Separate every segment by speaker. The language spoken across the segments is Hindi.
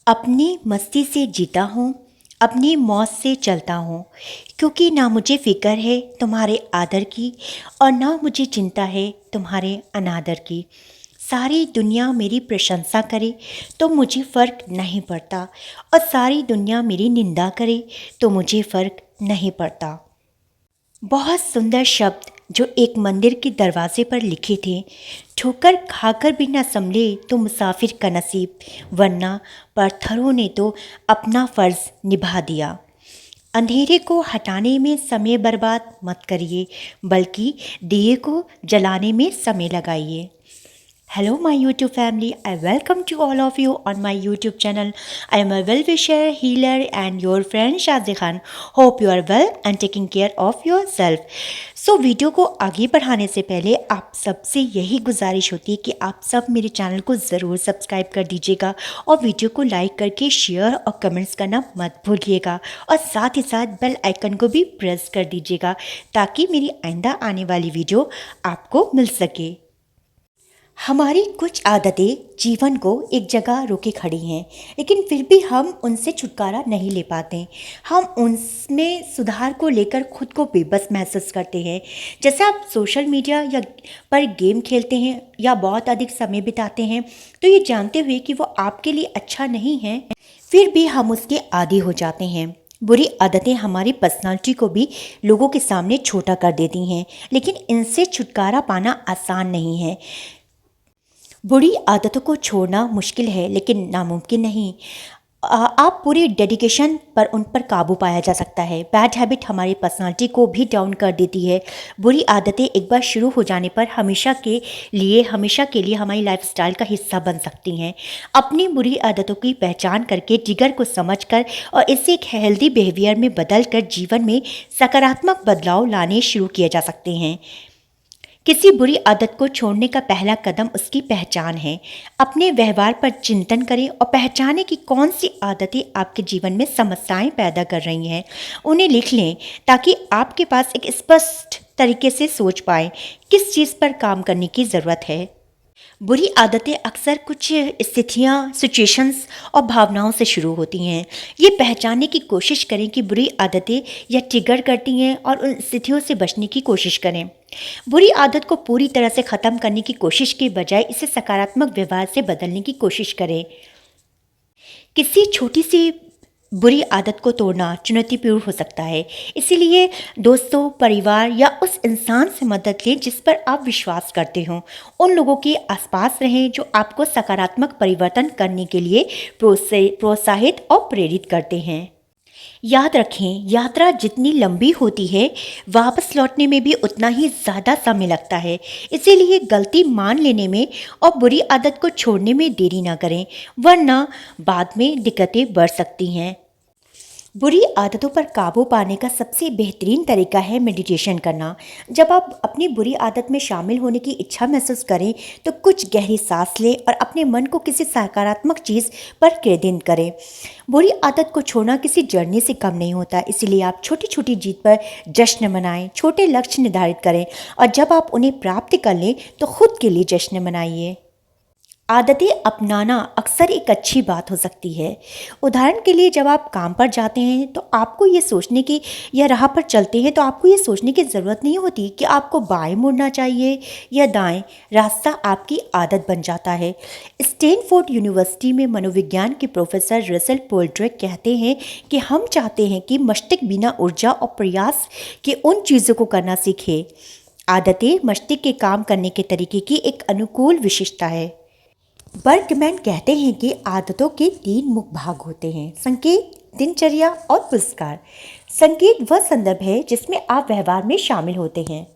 Speaker 1: अपनी मस्ती से जीता हूँ, अपनी मौज से चलता हूँ, क्योंकि ना मुझे फ़िक्र है तुम्हारे आदर की और ना मुझे चिंता है तुम्हारे अनादर की। सारी दुनिया मेरी प्रशंसा करे तो मुझे फ़र्क नहीं पड़ता, और सारी दुनिया मेरी निंदा करे तो मुझे फ़र्क नहीं पड़ता। बहुत सुंदर शब्द जो एक मंदिर के दरवाजे पर लिखे थे। ठोकर खाकर भी न संभले तो मुसाफिर का नसीब, वरना पत्थरों ने तो अपना फ़र्ज निभा दिया। अंधेरे को हटाने में समय बर्बाद मत करिए, बल्कि दिए को जलाने में समय लगाइए। Hello, my YouTube family. I welcome to all of you on my YouTube channel. I am a well-wisher, healer, and your friend Shazia Khan. Hope you are well and taking care of yourself. Video को आगे बढ़ाने से पहले आप सबसे यही गुजारिश होती है कि आप सब मेरे चैनल को ज़रूर सब्सक्राइब कर दीजिएगा और वीडियो को लाइक करके शेयर और कमेंट्स करना मत भूलिएगा, और साथ ही साथ बेल आइकन को भी प्रेस कर दीजिएगा ताकि मेरी आइंदा आने वाली वीडियो आपको मिल सके। हमारी कुछ आदतें जीवन को एक जगह रोके खड़ी हैं, लेकिन फिर भी हम उनसे छुटकारा नहीं ले पाते। हम उनमें सुधार को लेकर खुद को बेबस महसूस करते हैं। जैसे आप सोशल मीडिया या पर गेम खेलते हैं या बहुत अधिक समय बिताते हैं, तो ये जानते हुए कि वो आपके लिए अच्छा नहीं है, फिर भी हम उसके आदी हो जाते हैं। बुरी आदतें हमारी पर्सनालिटी को भी लोगों के सामने छोटा कर देती हैं, लेकिन इनसे छुटकारा पाना आसान नहीं है। बुरी आदतों को छोड़ना मुश्किल है, लेकिन नामुमकिन नहीं। आप पूरी डेडिकेशन पर उन पर काबू पाया जा सकता है। बैड हैबिट हमारी पर्सनालिटी को भी डाउन कर देती है। बुरी आदतें एक बार शुरू हो जाने पर हमेशा के लिए हमारी लाइफस्टाइल का हिस्सा बन सकती हैं। अपनी बुरी आदतों की पहचान करके, ट्रिगर को समझकर और इसे एक हेल्दी बिहेवियर में बदल कर जीवन में सकारात्मक बदलाव लाने शुरू किए जा सकते हैं। किसी बुरी आदत को छोड़ने का पहला कदम उसकी पहचान है। अपने व्यवहार पर चिंतन करें और पहचानें कि कौन सी आदतें आपके जीवन में समस्याएं पैदा कर रही हैं। उन्हें लिख लें ताकि आपके पास एक स्पष्ट तरीके से सोच पाएं किस चीज़ पर काम करने की ज़रूरत है। बुरी आदतें अक्सर कुछ स्थितियाँ, सिचुएशंस और भावनाओं से शुरू होती हैं। ये पहचानने की कोशिश करें कि बुरी आदतें या ट्रिगर करती हैं और उन स्थितियों से बचने की कोशिश करें। बुरी आदत को पूरी तरह से ख़त्म करने की कोशिश के बजाय इसे सकारात्मक व्यवहार से बदलने की कोशिश करें। किसी छोटी सी बुरी आदत को तोड़ना चुनौतीपूर्ण हो सकता है, इसीलिए दोस्तों, परिवार या उस इंसान से मदद लें जिस पर आप विश्वास करते हो। उन लोगों के आसपास रहें जो आपको सकारात्मक परिवर्तन करने के लिए प्रोत्साहित और प्रेरित करते हैं। याद रखें, यात्रा जितनी लंबी होती है, वापस लौटने में भी उतना ही ज़्यादा समय लगता है। इसीलिए गलती मान लेने में और बुरी आदत को छोड़ने में देरी ना करें, वरना बाद में दिक्कतें बढ़ सकती हैं। बुरी आदतों पर काबू पाने का सबसे बेहतरीन तरीका है मेडिटेशन करना। जब आप अपनी बुरी आदत में शामिल होने की इच्छा महसूस करें तो कुछ गहरी सांस लें और अपने मन को किसी सकारात्मक चीज़ पर केंद्रित करें। बुरी आदत को छोड़ना किसी जर्नी से कम नहीं होता, इसीलिए आप छोटी छोटी जीत पर जश्न मनाएं, छोटे लक्ष्य निर्धारित करें और जब आप उन्हें प्राप्त कर लें तो खुद के लिए जश्न मनाइए। आदतें अपनाना अक्सर एक अच्छी बात हो सकती है। उदाहरण के लिए, जब आप काम पर जाते हैं तो आपको ये सोचने की या राह पर चलते हैं तो आपको ये सोचने की ज़रूरत नहीं होती कि आपको बाएं मुड़ना चाहिए या दाएं। रास्ता आपकी आदत बन जाता है। स्टैनफोर्ड यूनिवर्सिटी में मनोविज्ञान के प्रोफेसर रसेल पोल्ड्रेक कहते हैं कि हम चाहते हैं कि मस्तिष्क बिना ऊर्जा और प्रयास के उन चीज़ों को करना सीखे। आदतें मस्तिष्क के काम करने के तरीके की एक अनुकूल विशेषता है। बर्गमैन कहते हैं कि आदतों के 3 मुख्य भाग होते हैं: संकेत, दिनचर्या और पुरस्कार। संकेत वह संदर्भ है जिसमें आप व्यवहार में शामिल होते हैं।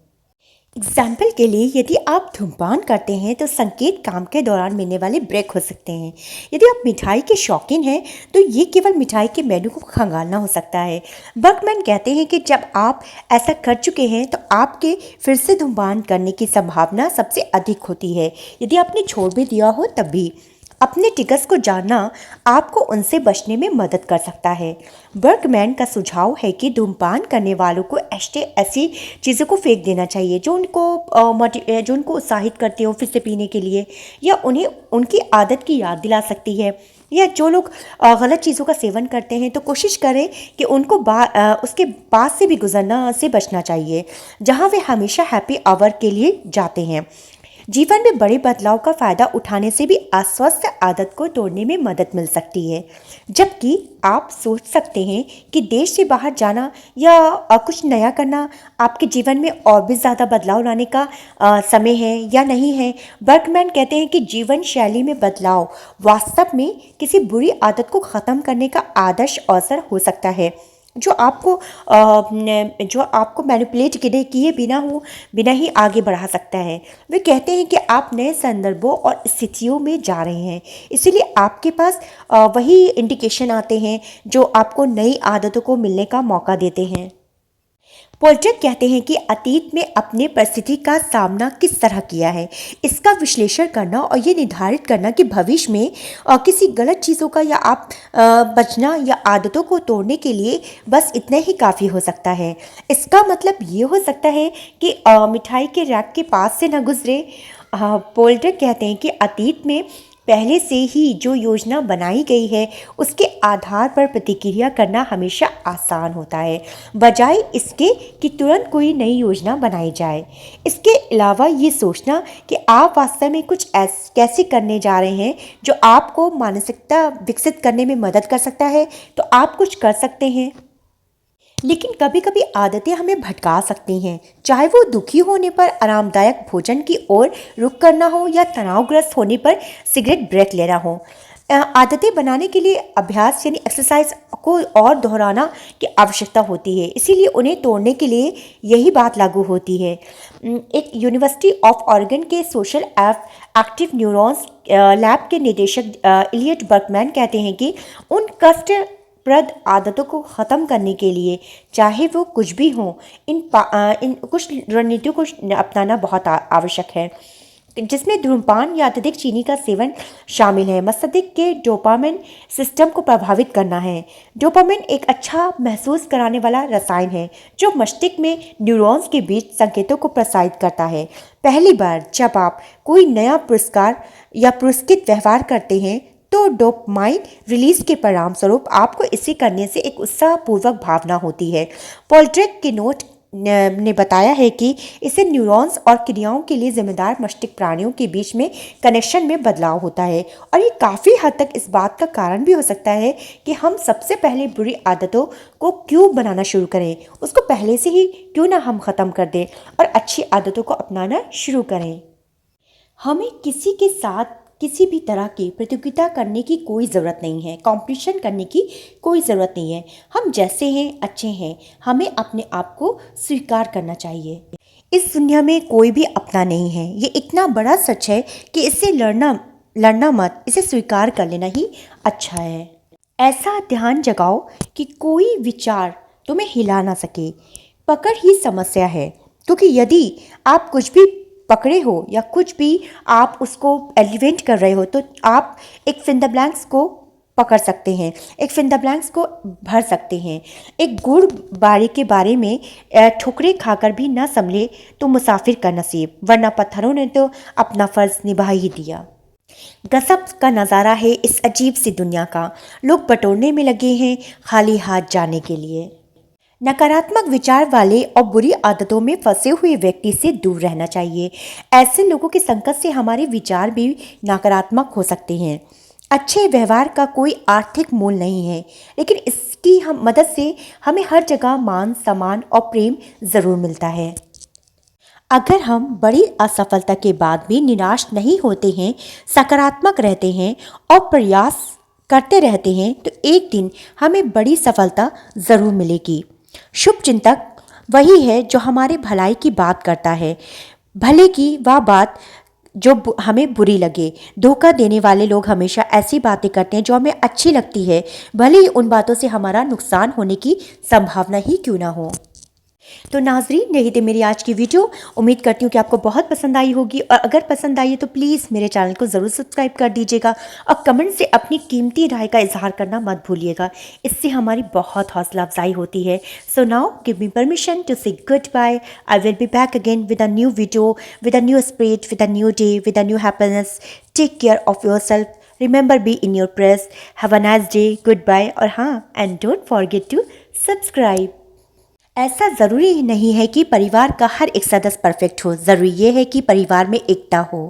Speaker 1: एग्जाम्पल के लिए, यदि आप धूम्रपान करते हैं तो संकेत काम के दौरान मिलने वाले ब्रेक हो सकते हैं। यदि आप मिठाई के शौकीन हैं तो ये केवल मिठाई के मेनू को खंगालना हो सकता है। बर्गमैन कहते हैं कि जब आप ऐसा कर चुके हैं तो आपके फिर से धूम्रपान करने की संभावना सबसे अधिक होती है। यदि आपने छोड़ भी दिया हो तब भी। अपने ट्रिगर्स को जानना आपको उनसे बचने में मदद कर सकता है। बर्गमैन का सुझाव है कि धूम्रपान करने वालों को ऐसी चीज़ों को फेंक देना चाहिए जो उनको उत्साहित करते हो फिर से पीने के लिए, या उन्हें उनकी आदत की याद दिला सकती है। या जो लोग गलत चीज़ों का सेवन करते हैं तो कोशिश करें कि उनको उसके पास से भी गुजरना से बचना चाहिए जहाँ वे हमेशा हैप्पी आवर के लिए जाते हैं। जीवन में बड़े बदलाव का फ़ायदा उठाने से भी अस्वस्थ आदत को तोड़ने में मदद मिल सकती है। जबकि आप सोच सकते हैं कि देश से बाहर जाना या कुछ नया करना आपके जीवन में और भी ज़्यादा बदलाव लाने का समय है या नहीं है। बर्कमैन कहते हैं कि जीवन शैली में बदलाव वास्तव में किसी बुरी आदत को ख़त्म करने का आदर्श अवसर हो सकता है जो आपको मैनिपुलेट किए बिना ही आगे बढ़ा सकता है। वे कहते हैं कि आप नए संदर्भों और स्थितियों में जा रहे हैं, इसीलिए आपके पास वही इंडिकेशन आते हैं जो आपको नई आदतों को मिलने का मौका देते हैं। पोल्टक कहते हैं कि अतीत में अपने परिस्थिति का सामना किस तरह किया है, इसका विश्लेषण करना और ये निर्धारित करना कि भविष्य में किसी गलत चीज़ों का या आप बचना या आदतों को तोड़ने के लिए बस इतना ही काफ़ी हो सकता है। इसका मतलब ये हो सकता है कि मिठाई के रैक के पास से न गुजरे। पोल्टक कहते हैं कि अतीत में पहले से ही जो योजना बनाई गई है उसके आधार पर प्रतिक्रिया करना हमेशा आसान होता है, बजाय इसके कि तुरंत कोई नई योजना बनाई जाए। इसके अलावा ये सोचना कि आप वास्तव में कुछ कैसे करने जा रहे हैं जो आपको मानसिकता विकसित करने में मदद कर सकता है, तो आप कुछ कर सकते हैं। लेकिन कभी कभी आदतें हमें भटका सकती हैं, चाहे वो दुखी होने पर आरामदायक भोजन की ओर रुख करना हो या तनावग्रस्त होने पर सिगरेट ब्रेक लेना हो। आदतें बनाने के लिए अभ्यास यानी एक्सरसाइज को और दोहराना की आवश्यकता होती है, इसीलिए उन्हें तोड़ने के लिए यही बात लागू होती है। एक यूनिवर्सिटी ऑफ ऑरेगन के सोशल एक्टिव न्यूरॉन्स लैब के निदेशक इलियट बर्कमैन कहते हैं कि उन कष्टप्रद आदतों को ख़त्म करने के लिए, चाहे वो कुछ भी हो, इन कुछ रणनीतियों को अपनाना बहुत आवश्यक है, जिसमें धूम्रपान या अत्यधिक चीनी का सेवन शामिल है। मस्तिष्क के डोपामिन सिस्टम को प्रभावित करना है। डोपामिन एक अच्छा महसूस कराने वाला रसायन है जो मस्तिष्क में न्यूरॉन्स के बीच संकेतों को प्रसारित करता है। पहली बार जब आप कोई नया पुरस्कार या पुरस्कृत व्यवहार करते हैं तो डोपामाइन रिलीज के परिणाम स्वरूप आपको इसे करने से एक उत्साहपूर्वक भावना होती है। पोल्ट्रेक के नोट ने बताया है कि इससे न्यूरॉन्स और क्रियाओं के लिए जिम्मेदार मस्तिष्क प्राणियों के बीच में कनेक्शन में बदलाव होता है, और ये काफ़ी हद तक इस बात का कारण भी हो सकता है कि हम सबसे पहले बुरी आदतों को क्यों बनाना शुरू करें, उसको पहले से ही क्यों ना हम ख़त्म कर दें और अच्छी आदतों को अपनाना शुरू करें। हमें किसी के साथ किसी भी तरह की प्रतियोगिता करने की कोई ज़रूरत नहीं है, कंपटीशन करने की कोई ज़रूरत नहीं है। हम जैसे हैं अच्छे हैं, हमें अपने आप को स्वीकार करना चाहिए। इस दुनिया में कोई भी अपना नहीं है, ये इतना बड़ा सच है कि इससे लड़ना मत, इसे स्वीकार कर लेना ही अच्छा है। ऐसा ध्यान जगाओ कि कोई विचार तुम्हें हिला ना सके। पकड़ ही समस्या है, क्योंकि यदि आप कुछ भी पकड़े हो या कुछ भी आप उसको एलिवेट कर रहे हो तो आप एक फिल द ब्लैंक्स को पकड़ सकते हैं, एक फिल द ब्लैंक्स को भर सकते हैं। एक गुड़ बारी के बारे में ठोकरें खाकर भी न संभले तो मुसाफिर का नसीब, वरना पत्थरों ने तो अपना फ़र्ज निभा ही दिया। गजब का नज़ारा है इस अजीब सी दुनिया का। लोग बटोरने में लगे हैं खाली हाथ जाने के लिए। नकारात्मक विचार वाले और बुरी आदतों में फंसे हुए व्यक्ति से दूर रहना चाहिए। ऐसे लोगों के संकट से हमारे विचार भी नकारात्मक हो सकते हैं। अच्छे व्यवहार का कोई आर्थिक मूल्य नहीं है, लेकिन इसकी मदद से हमें हर जगह मान सम्मान और प्रेम ज़रूर मिलता है। अगर हम बड़ी असफलता के बाद भी निराश नहीं होते हैं, सकारात्मक रहते हैं और प्रयास करते रहते हैं, तो एक दिन हमें बड़ी सफलता ज़रूर मिलेगी। शुभ चिंतक वही है जो हमारे भलाई की बात करता है, भले की वह बात जो हमें बुरी लगे। धोखा देने वाले लोग हमेशा ऐसी बातें करते हैं जो हमें अच्छी लगती है, भले ही उन बातों से हमारा नुकसान होने की संभावना ही क्यों ना हो। तो नाजरीन, यही थी मेरी आज की वीडियो। उम्मीद करती हूँ कि आपको बहुत पसंद आई होगी, और अगर पसंद आई है तो प्लीज़ मेरे चैनल को ज़रूर सब्सक्राइब कर दीजिएगा और कमेंट से अपनी कीमती राय का इजहार करना मत भूलिएगा, इससे हमारी बहुत हौसला अफजाई होती है। So now give me permission to say goodbye. I will be back again with a new video, with a new spirit, with a new day, with a new happiness. Take care of yourself. Remember be in your press. Have a nice day, goodbye, और हाँ, and don't forget to subscribe. ऐसा ज़रूरी नहीं है कि परिवार का हर एक सदस्य परफेक्ट हो, ज़रूरी ये है कि परिवार में एकता हो।